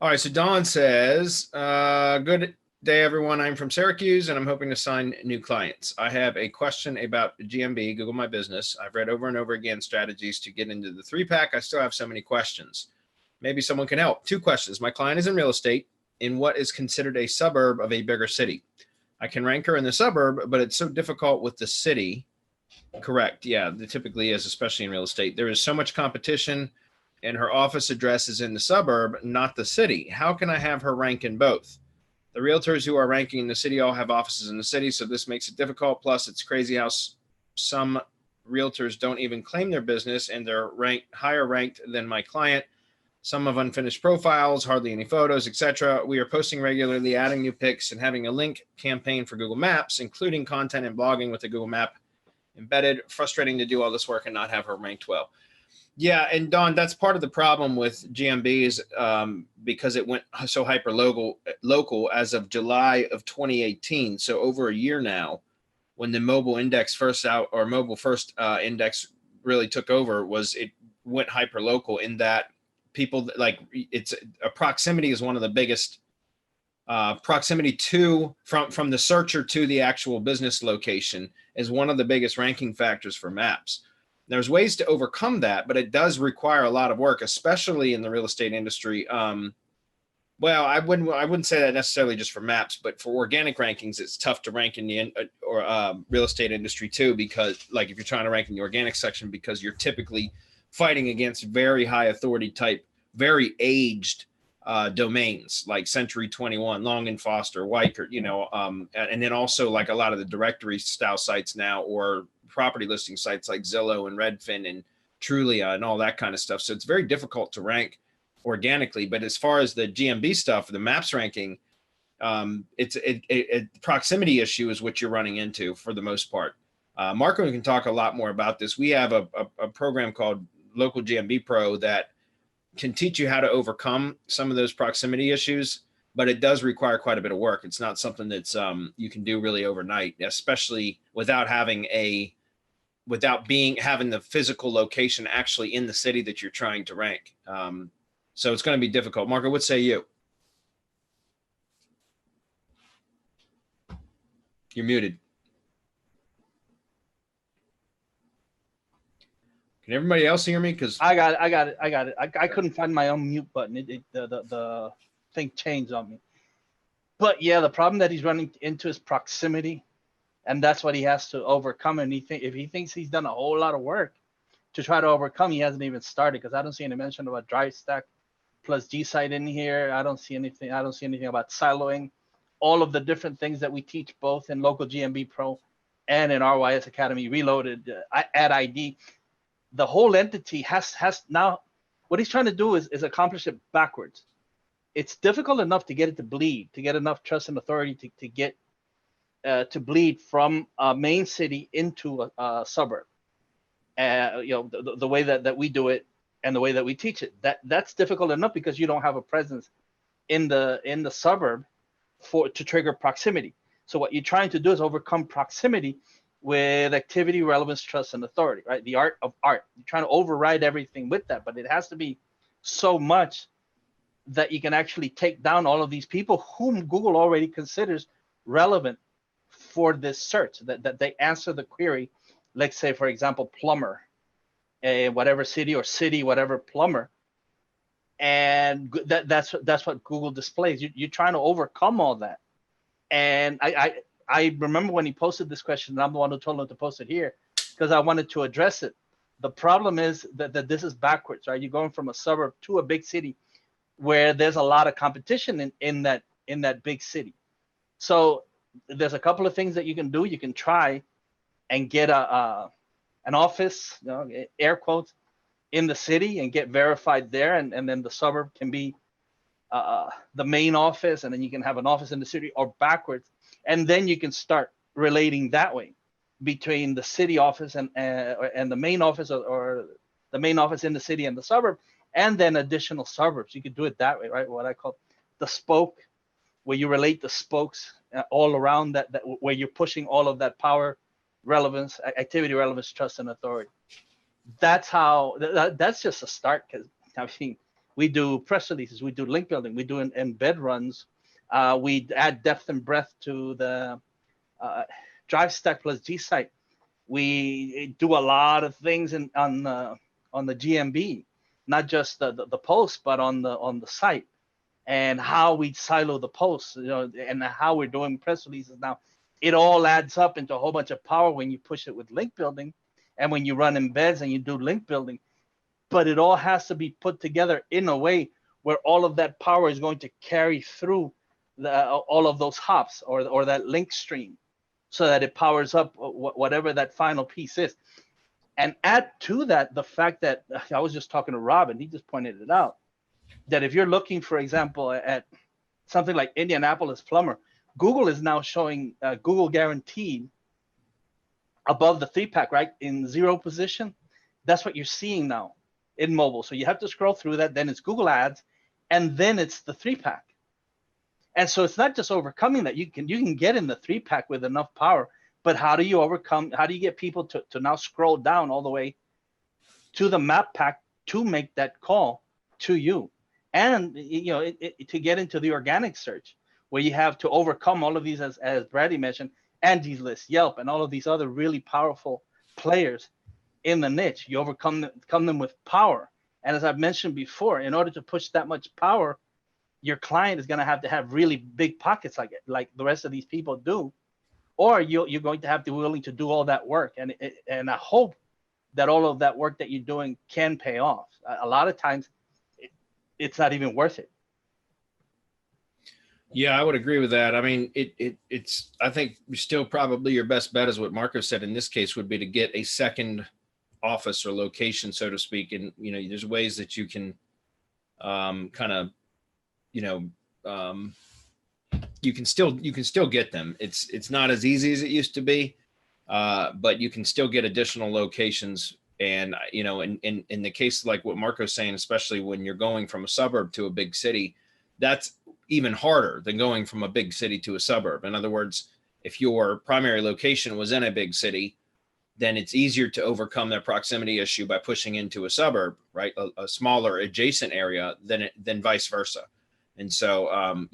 All right, so Don says, good day, everyone. I'm from Syracuse, and I'm hoping to sign new clients. I have a question about GMB, Google My Business. I've read over and over again strategies to get into the 3-pack. I still have so many questions. Maybe someone can help. 2 questions. My client is in real estate in what is considered a suburb of a bigger city. I can rank her in the suburb, but it's so difficult with the city. Correct. Yeah, it typically is, especially in real estate. There is so much competition, and her office address is in the suburb, not the city. How can I have her rank in both? The realtors who are ranking in the city all have offices in the city, so this makes it difficult. Plus, it's crazy how some realtors don't even claim their business, and they're higher ranked than my client. Some have unfinished profiles, hardly any photos, etc. We are posting regularly, adding new pics, and having a link campaign for Google Maps, including content and blogging with the Google Map embedded. Frustrating to do all this work and not have her ranked well. Yeah, and Don, that's part of the problem with GMB is because it went so hyper local as of July of 2018. So over a year now, when the mobile index mobile first index really took over, it went hyper local in that people it's a proximity is one of the biggest proximity from the searcher to the actual business location is one of the biggest ranking factors for maps. There's ways to overcome that, but it does require a lot of work, especially in the real estate industry. Well, I wouldn't say that necessarily just for maps, but for organic rankings, it's tough to rank in the real estate industry too, because like if you're trying to rank in the organic section, because you're typically fighting against very high authority type, very aged domains like Century 21, Long and Foster, Weichert, and then also like a lot of the directory style sites now, or property listing sites like Zillow and Redfin and Trulia and all that kind of stuff. So it's very difficult to rank organically. But as far as the GMB stuff, the maps ranking, it's a proximity issue is what you're running into for the most part. Marco can talk a lot more about this. We have a program called Local GMB Pro that can teach you how to overcome some of those proximity issues, but it does require quite a bit of work. It's not something that's you can do really overnight, especially without having the physical location actually in the city that you're trying to rank. So it's going to be difficult. Marco, what say you? You're muted. Can everybody else hear me? Because I got it. I couldn't find my own mute button. The thing changed on me. But yeah, the problem that he's running into is proximity, and that's what he has to overcome. And if he thinks he's done a whole lot of work to try to overcome, he hasn't even started, because I don't see any mention about drive stack plus G-site in here. I don't see anything about siloing. All of the different things that we teach both in Local GMB Pro and in RYS Academy Reloaded, Add ID. The whole entity has now, what he's trying to do is accomplish it backwards. It's difficult enough to get it to bleed, to get enough trust and authority to get to bleed from a main city into a suburb. The way that we do it and the way that we teach it, that's difficult enough because you don't have a presence in the suburb to trigger proximity. So what you're trying to do is overcome proximity with activity, relevance, trust, and authority, right? The art of art. You're trying to override everything with that, but it has to be so much that you can actually take down all of these people whom Google already considers relevant for this search, that they answer the query. Let's say, for example, plumber, whatever city, or city, whatever plumber. And that's what Google displays. You're trying to overcome all that. And I remember when he posted this question, and I'm the one who told him to post it here because I wanted to address it. The problem is that this is backwards, right? You're going from a suburb to a big city where there's a lot of competition in that big city. So there's a couple of things that you can do. You can try and get an office, air quotes, in the city and get verified there, and then the suburb can be the main office, and then you can have an office in the city, or backwards. And then you can start relating that way between the city office and the main office, or the main office in the city and the suburb, and then additional suburbs. You could do it that way, right? What I call the spoke, where you relate the spokes all around that where you're pushing all of that power, relevance, activity, relevance, trust, and authority. That's how. That's just a start, because I mean, We do press releases, we do link building, we do embed runs, we add depth and breadth to the drive stack plus G site. We do a lot of things on the GMB, not just the post, but on the site, and how we silo the posts, and how we're doing press releases now. It all adds up into a whole bunch of power when you push it with link building, and when you run embeds and you do link building. But it all has to be put together in a way where all of that power is going to carry through all of those hops or that link stream, so that it powers up whatever that final piece is. And add to that the fact that I was just talking to Rob, and he just pointed it out, that if you're looking, for example, at something like Indianapolis Plumber, Google is now showing Google Guaranteed above the 3-pack, right, in 0 position. That's what you're seeing now in mobile. So you have to scroll through that, then it's Google Ads, and then it's the 3-pack. And so it's not just overcoming that. You can get in the 3-pack with enough power, but how do you get people to now scroll down all the way to the map pack to make that call to you? And to get into the organic search, where you have to overcome all of these, as Brady mentioned, Angie's List, Yelp, and all of these other really powerful players in the niche. You overcome them with power. And as I've mentioned before, in order to push that much power, your client is going to have really big pockets like the rest of these people do, or you're going to have to be willing to do all that work. And I hope that all of that work that you're doing can pay off. A lot of times, it's not even worth it. Yeah, I would agree with that. I mean, it's, I think still probably your best bet is what Marco said in this case would be to get a second office or location, so to speak. And, there's ways that you can kind of, you can still get them. It's not as easy as it used to be, but you can still get additional locations. And, in the case like what Marco's saying, especially when you're going from a suburb to a big city, that's even harder than going from a big city to a suburb. In other words, if your primary location was in a big city, then it's easier to overcome that proximity issue by pushing into a suburb, right? A smaller adjacent area than vice versa. And so,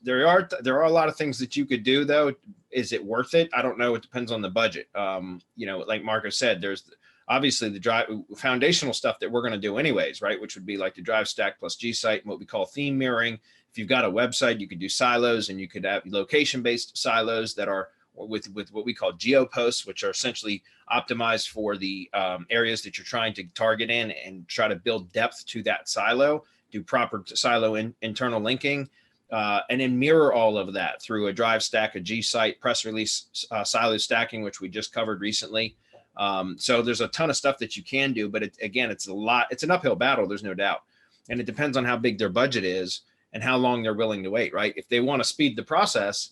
there are a lot of things that you could do, though. Is it worth it? I don't know. It depends on the budget. Like Marco said, there's obviously the foundational stuff that we're going to do anyways, right? Which would be like the drive stack plus G site and what we call theme mirroring. If you've got a website, you could do silos, and you could have location-based silos that are with what we call geo posts, which are essentially optimized for the areas that you're trying to target in, and try to build depth to that silo, do proper silo internal linking, and then mirror all of that through a drive stack, a G site, press release, silo stacking, which we just covered recently. So there's a ton of stuff that you can do, but it's an uphill battle. There's no doubt. And it depends on how big their budget is and how long they're willing to wait, right? If they want to speed the process,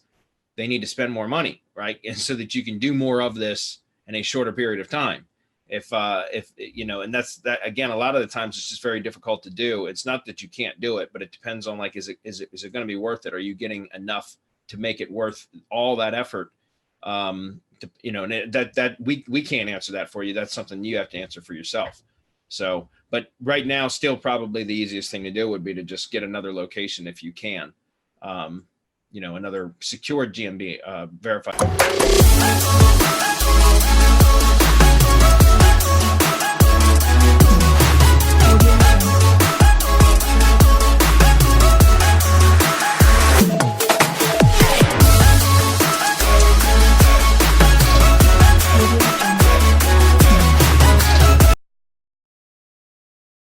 they need to spend more money, right? And so that you can do more of this in a shorter period of time. And that's that, again, a lot of the times it's just very difficult to do. It's not that you can't do it, but it depends on is it going to be worth it? Are you getting enough to make it worth all that effort? That we can't answer that for you. That's something you have to answer for yourself. So, but right now, still probably the easiest thing to do would be to just get another location if you can. Another secured GMB verified.